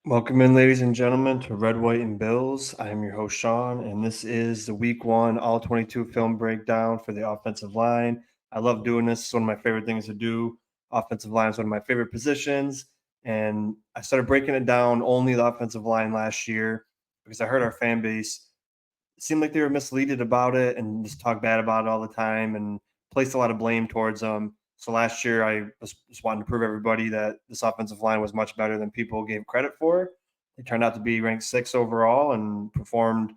Welcome in, ladies and gentlemen, to Red, White, and Bills. I am your host, Sean, and this is the Week 1 All-22 film breakdown for the offensive line. I love doing this. It's one of my favorite things to do. Offensive line is one of my favorite positions, and I started breaking it down only the offensive line last year because I heard our fan base seemed like they were misleaded about it and just talk bad about it all the time and placed a lot of blame towards them. So last year, I was just wanting to prove everybody that this offensive line was much better than people gave credit for. They turned out to be ranked 6th overall and performed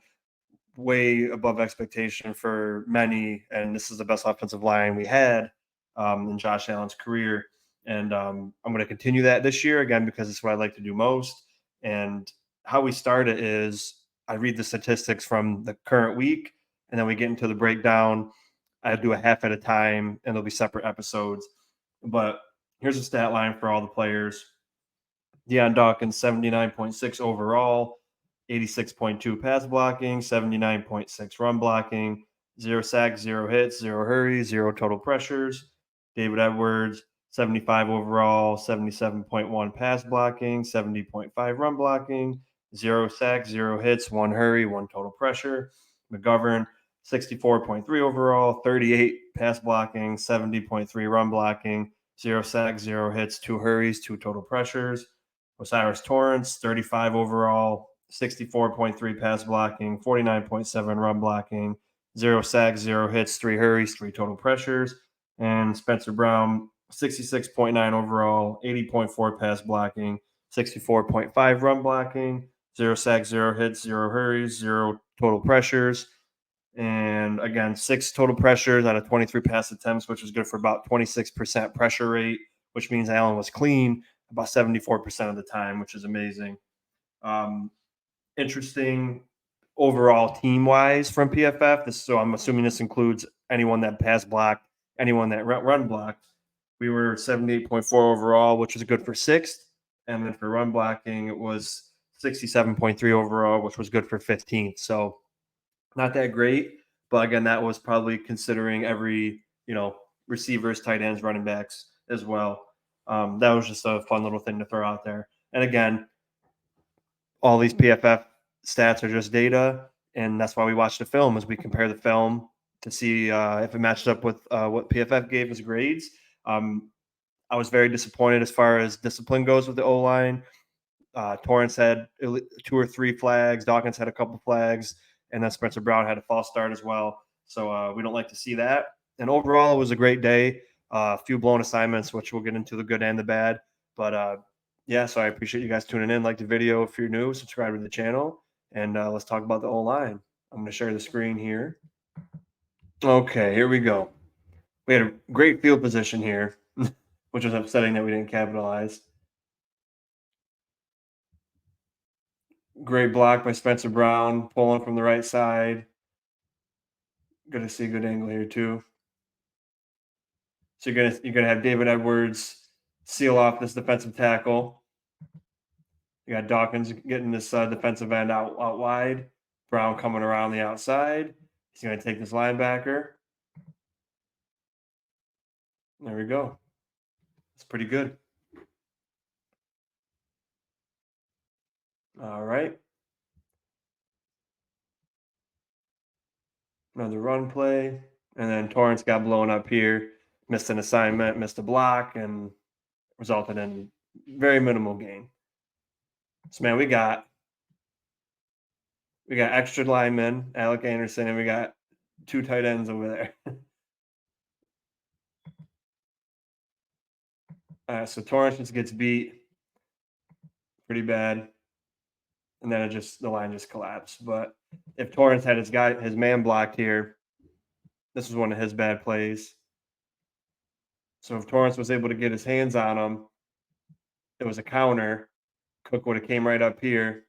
way above expectation for many. And this is the best offensive line we had in Josh Allen's career. And I'm going to continue that this year again because it's what I like to do most. And how we start it is I read the statistics from the current week, and then we get into the breakdown. I do a half at a time, and there'll be separate episodes. But here's a stat line for all the players. Deion Dawkins, 79.6 overall, 86.2 pass blocking, 79.6 run blocking, 0 sacks, 0 hits, 0 hurries, 0 total pressures. David Edwards, 75 overall, 77.1 pass blocking, 70.5 run blocking, 0 sacks, 0 hits, 1 hurry, 1 total pressure. McGovern, 64.3 overall, 38 pass blocking, 70.3 run blocking, 0 sacks, 0 hits, 2 hurries, 2 total pressures. Osiris Torrance, 35 overall, 64.3 pass blocking, 49.7 run blocking, 0 sacks, 0 hits, 3 hurries, 3 total pressures. And Spencer Brown, 66.9 overall, 80.4 pass blocking, 64.5 run blocking, 0 sacks, 0 hits, 0 hurries, 0 total pressures. And again, 6 total pressures out of 23 pass attempts, which was good for about 26% pressure rate, which means Allen was clean about 74% of the time, which is amazing. Interesting overall team-wise from PFF. So I'm assuming this includes anyone that pass blocked, anyone that run blocked. We were 78.4 overall, which was good for 6th. And then for run blocking, it was 67.3 overall, which was good for 15th. So not that great. But again, that was probably considering every, receivers, tight ends, running backs as well. That was just a fun little thing to throw out there. And again, all these PFF stats are just data, and that's why we watch the film, is we compare the film to see if it matched up with what PFF gave as grades. I was very disappointed as far as discipline goes with the O-line. Torrance had 2 or 3 flags. Dawkins had a couple flags, and then Spencer Brown had a false start as well. So we don't like to see that. And overall, it was a great day. A few blown assignments, which we'll get into the good and the bad. But yeah, so I appreciate you guys tuning in. Like the video if you're new, subscribe to the channel, and let's talk about the O-line. I'm going to share the screen here. Okay, here we go. We had a great field position here, which was upsetting that we didn't capitalize. Great block by Spencer Brown, pulling from the right side. Good to see a good angle here too. So you're gonna have David Edwards seal off this defensive tackle. You got Dawkins getting this defensive end out wide. Brown coming around the outside. He's gonna take this linebacker. There we go. It's pretty good. All right. Another run play. And then Torrance got blown up here, missed an assignment, missed a block, and resulted in very minimal gain. So man, we got extra linemen, Alec Anderson, and we got 2 tight ends over there. So Torrance just gets beat pretty bad, and then the line just collapsed. But if Torrance had his man blocked here, this was one of his bad plays. So if Torrance was able to get his hands on him, it was a counter. Cook would have came right up here.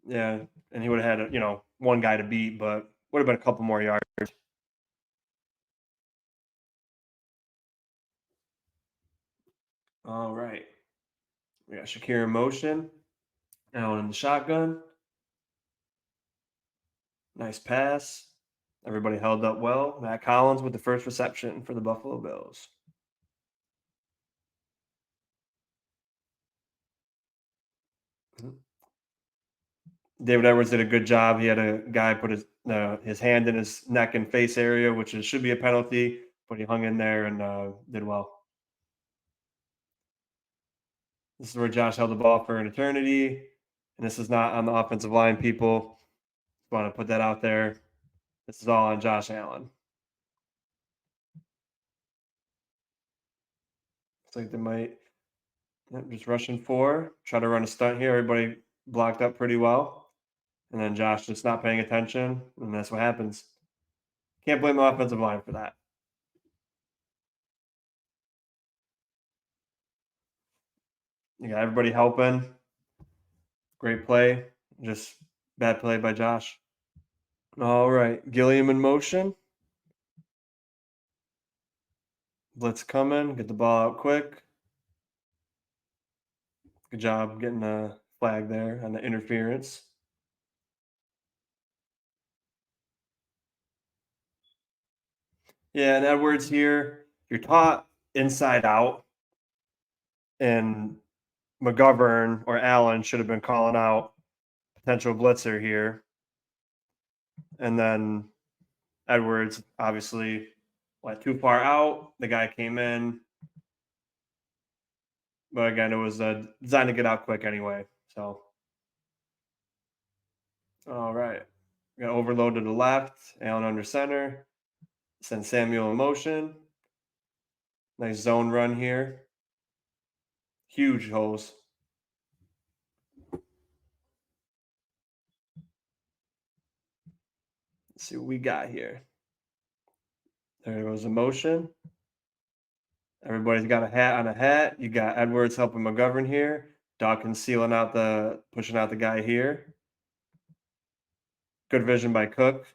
Yeah, and he would have had one guy to beat, but would have been a couple more yards. All right. We got Shakir in motion. Allen in the shotgun. Nice pass. Everybody held up well. Matt Collins with the first reception for the Buffalo Bills. David Edwards did a good job. He had a guy put his hand in his neck and face area, which should be a penalty, but he hung in there and did well. This is where Josh held the ball for an eternity, and this is not on the offensive line, people. Just want to put that out there. This is all on Josh Allen. Looks like they might just rushing four, try to run a stunt here. Everybody blocked up pretty well, and then Josh just not paying attention, and that's what happens. Can't blame the offensive line for that. You got everybody helping. Great play. Just bad play by Josh. All right. Gilliam in motion. Blitz coming. Get the ball out quick. Good job getting a flag there on the interference. Yeah, and Edwards here, you're taught inside out, and McGovern or Allen should have been calling out potential blitzer here. And then Edwards obviously went too far out. The guy came in. But again, it was designed to get out quick anyway. So, all right. Got overload to the left. Allen under center. Send Samuel in motion. Nice zone run here. Huge holes. Let's see what we got here. There goes a motion. Everybody's got a hat on a hat. You got Edwards helping McGovern here. Dawkins pushing out the guy here. Good vision by Cook.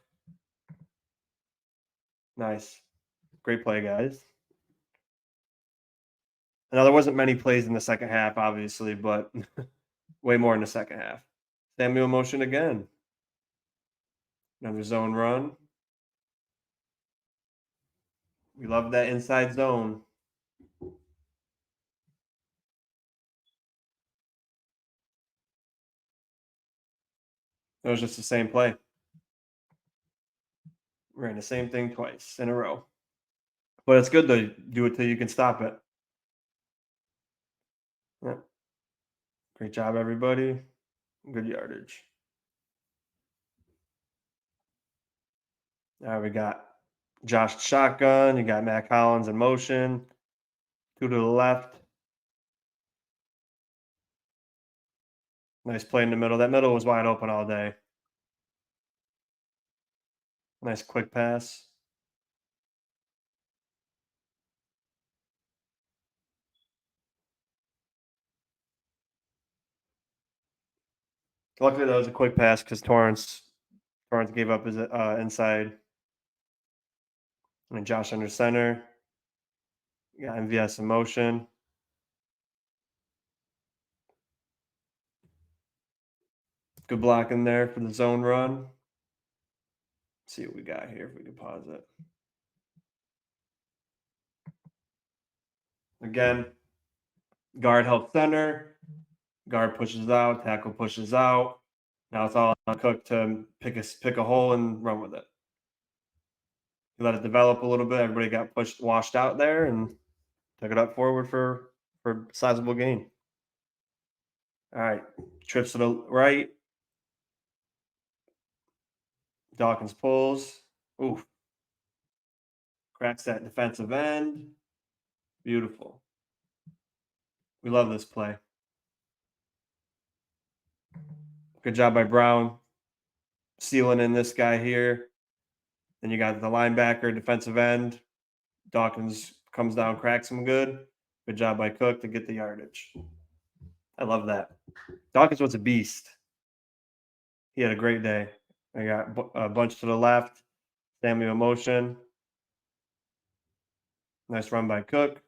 Nice. Great play, guys. Now, there wasn't many plays in the second half, obviously, but way more in the second half. Samuel motion again. Another zone run. We love that inside zone. It was just the same play. Ran the same thing twice in a row. But it's good to do it till you can stop it. Yeah. Great job, everybody. Good yardage. Now we got Josh shotgun. You got Matt Collins in motion. Two to the left. Nice play in the middle. That middle was wide open all day. Nice quick pass. Luckily, that was a quick pass because Torrance gave up his inside. And Josh under center. Got MVS in motion. Good block in there for the zone run. Let's see what we got here if we can pause it. Again, guard helps center. Guard pushes out. Tackle pushes out. Now it's all on Cook to pick a hole and run with it. He let it develop a little bit. Everybody got washed out there, and took it up forward for sizable gain. All right, trips to the right. Dawkins pulls. Oof. Cracks that defensive end. Beautiful. We love this play. Good job by Brown. Sealing in this guy here. Then you got the linebacker, defensive end. Dawkins comes down, cracks him good. Good job by Cook to get the yardage. I love that. Dawkins was a beast. He had a great day. I got a bunch to the left. Samuel motion. Nice run by Cook.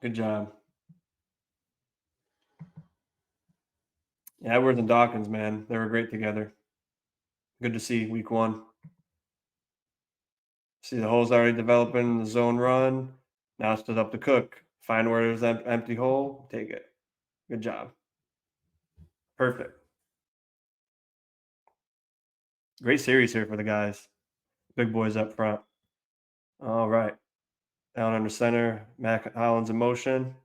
Good job. Yeah, Edwards and Dawkins, man, they were great together. Good to see week one. See the holes already developing, the zone run. Now it's just up to Cook. Find where there's an empty hole, take it. Good job. Perfect. Great series here for the guys. Big boys up front. All right. Down under center. Mac Hollins in motion.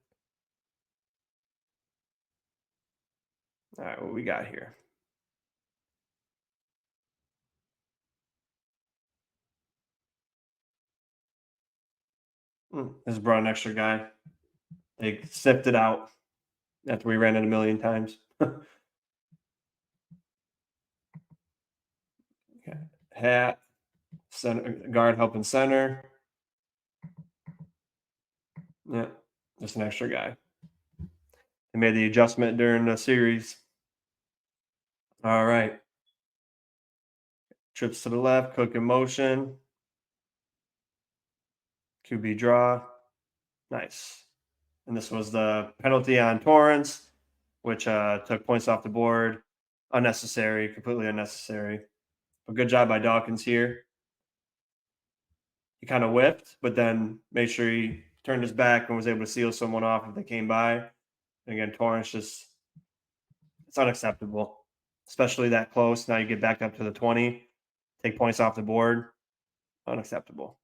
All right, what we got here? This brought an extra guy. They sipped it out after we ran it a million times. Okay. Hat, center, guard helping center. Yeah, just an extra guy. They made the adjustment during the series. All right. Trips to the left, Cook in motion. QB draw. Nice. And this was the penalty on Torrance, which took points off the board. Unnecessary, completely unnecessary. But good job by Dawkins here. He kind of whipped, but then made sure he turned his back and was able to seal someone off if they came by. And again, Torrance just, it's unacceptable, especially that close. Now you get back up to the 20, take points off the board. Unacceptable.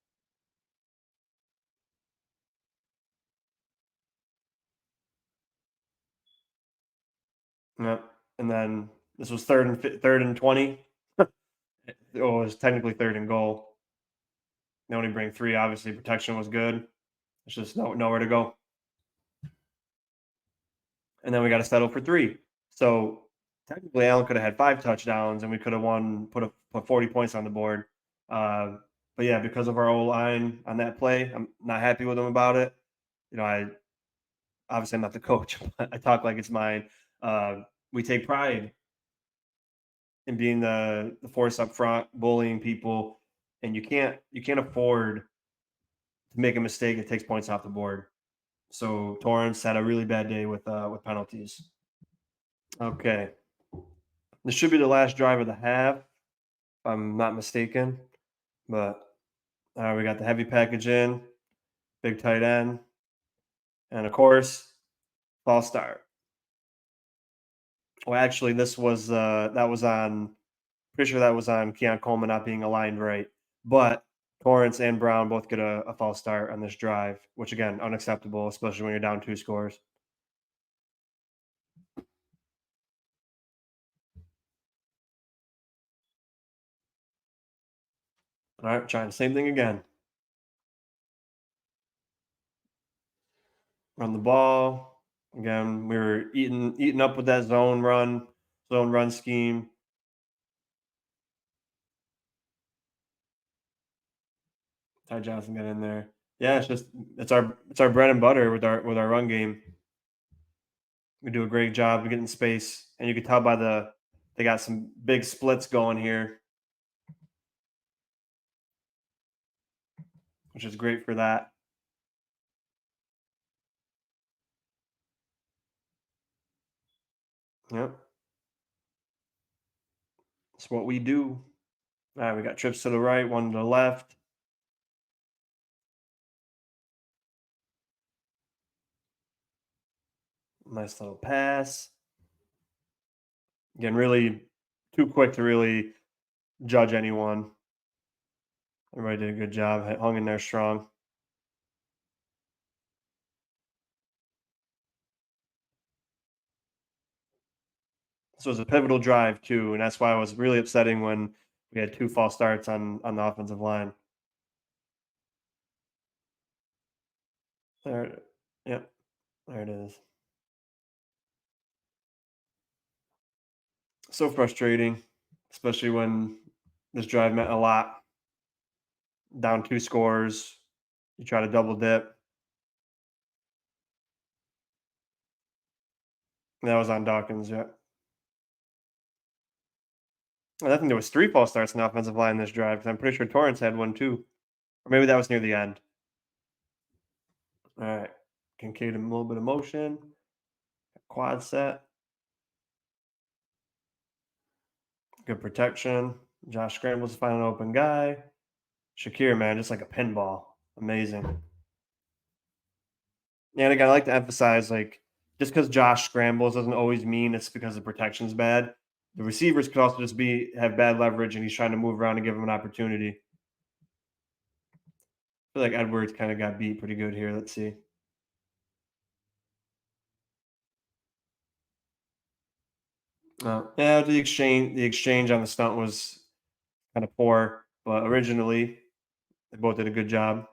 Yeah. And then this was third and 20. It was technically third and goal. They only bring three. Obviously, protection was good. It's just nowhere to go. And then we got to settle for three. So technically, Allen could have had 5 touchdowns, and we could have put 40 points on the board. But yeah, because of our O line on that play, I'm not happy with them about it. I obviously I'm not the coach, but I talk like it's mine. We take pride in being the force up front, bullying people, and you can't afford to make a mistake that takes points off the board. So Torrance had a really bad day with penalties. Okay, this should be the last drive of the half, if I'm not mistaken. But we got the heavy package in, big tight end, and of course, false start. Well, actually, this was that was on. Pretty sure that was on Keon Coleman not being aligned right. But Torrance and Brown both get a false start on this drive, which again unacceptable, especially when you're down 2 scores. All right, trying the same thing again. Run the ball. Again, we were eating up with that zone run scheme. Ty Johnson got in there. Yeah, it's our bread and butter with our run game. We do a great job of getting space, and you can tell by they got some big splits going here, which is great for that. Yep, it's what we do. All right, we got trips to the right, one to the left. Nice little pass. Again, really too quick to really judge anyone. Everybody did a good job, hung in there strong. This was a pivotal drive too, and that's why it was really upsetting when we had 2 false starts on the offensive line. There, yep, there it is. So frustrating, especially when this drive meant a lot. Down 2 scores, you try to double dip. That was on Dawkins, yeah. And I think there was 3 false starts on the offensive line this drive, 'cause I'm pretty sure Torrance had one too. Or maybe that was near the end. All right. Kincaid a little bit of motion. Quad set. Good protection. Josh scrambles to find an open guy. Shakir, man, just like a pinball. Amazing. And again, I like to emphasize, like, just because Josh scrambles doesn't always mean it's because the protection's bad. The receivers could also just be have bad leverage, and he's trying to move around and give him an opportunity. I feel like Edwards kind of got beat pretty good here. Let's see. Yeah, the exchange on the stunt was kind of poor, but originally they both did a good job.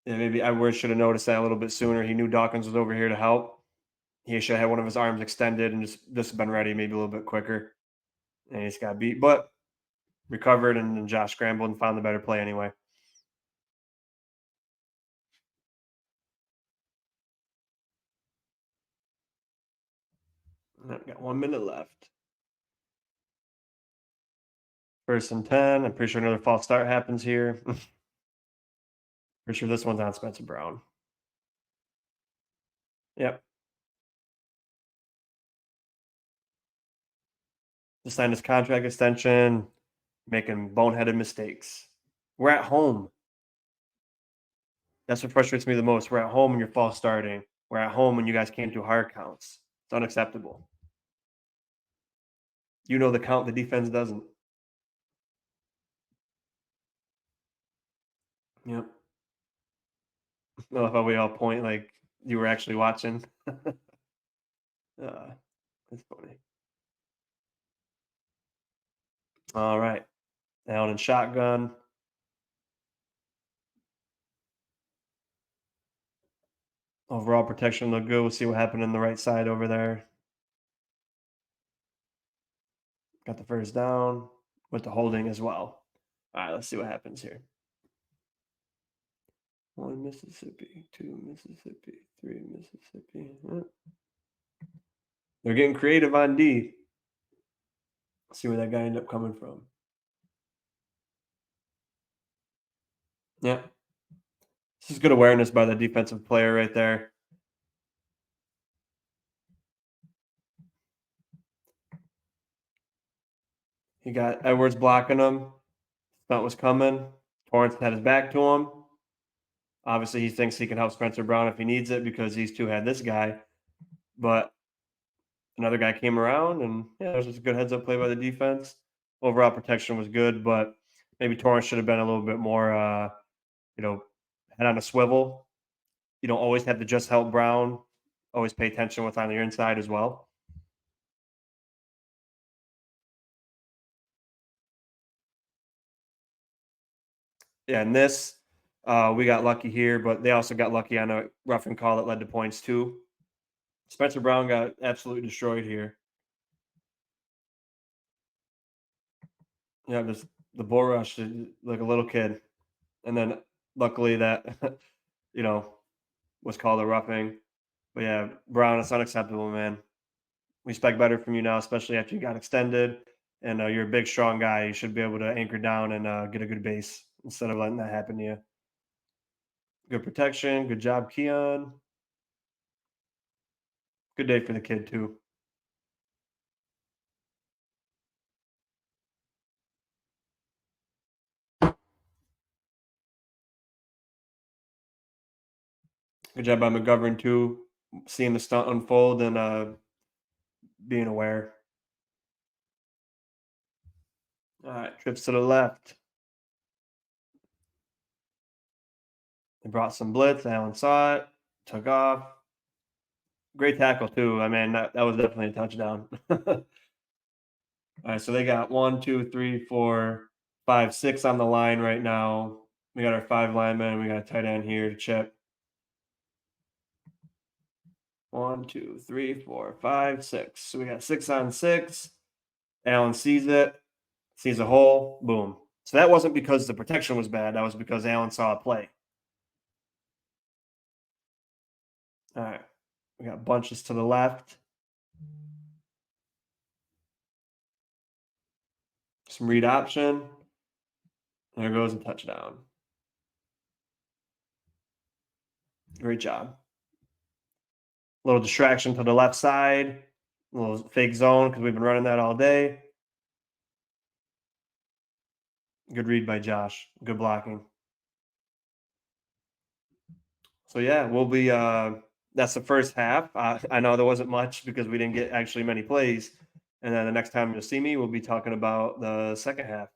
Yeah, maybe Edwards should have noticed that a little bit sooner. He knew Dawkins was over here to help. He should have had one of his arms extended and just been ready maybe a little bit quicker. And he just got beat, but recovered, and then Josh scrambled and found the better play anyway. Yep, got 1 minute left. 1st and 10. I'm pretty sure another false start happens here. Pretty sure this one's on Spencer Brown. Yep. Just signed his contract extension, making boneheaded mistakes. We're at home. That's what frustrates me the most. We're at home and you're false starting. We're at home and you guys can't do hard counts. It's unacceptable. You know the count, the defense doesn't. Yep. I love how we all point like you were actually watching. uh, that's funny. All right. Down and shotgun. Overall protection looked good. We'll see what happened in the right side over there. Got the first down with the holding as well. All right, let's see what happens here. 1 Mississippi, 2 Mississippi, 3 Mississippi. They're getting creative on D. See where that guy ended up coming from. Yeah. This is good awareness by the defensive player right there. He got Edwards blocking him. Thought was coming. Torrance had his back to him. Obviously, he thinks he can help Spencer Brown if he needs it because these two had this guy. But another guy came around, and yeah, it was just a good heads up play by the defense. Overall protection was good, but maybe Torrance should have been a little bit more, head on a swivel. You don't always have to just help Brown. Always pay attention what's on your inside as well. Yeah, and this, we got lucky here, but they also got lucky on a roughing call that led to points too. Spencer Brown got absolutely destroyed here. Yeah, just the bull rush like a little kid, and then luckily that you know was called a roughing. But yeah, Brown, it's unacceptable, man. We expect better from you now, especially after you got extended, and you're a big, strong guy. You should be able to anchor down and get a good base instead of letting that happen to you. Good protection, good job, Keon. Good day for the kid too. Good job by McGovern too, seeing the stunt unfold and being aware. All right, trips to the left. They brought some blitz. Allen saw it, took off. Great tackle too. I mean, that was definitely a touchdown. All right, so they got 1, 2, 3, 4, 5, 6 on the line right now. We got our 5 linemen. We got a tight end here to chip. 1, 2, 3, 4, 5, 6. So we got 6 on 6. Allen sees it, sees a hole, boom. So that wasn't because the protection was bad. That was because Allen saw a play. All right. We got bunches to the left. Some read option. There goes a touchdown. Great job. Little distraction to the left side, little fake zone because we've been running that all day. Good read by Josh. Good blocking. So yeah, we'll be. That's the first half. I know there wasn't much because we didn't get actually many plays, and then the next time you'll see me, we'll be talking about the second half.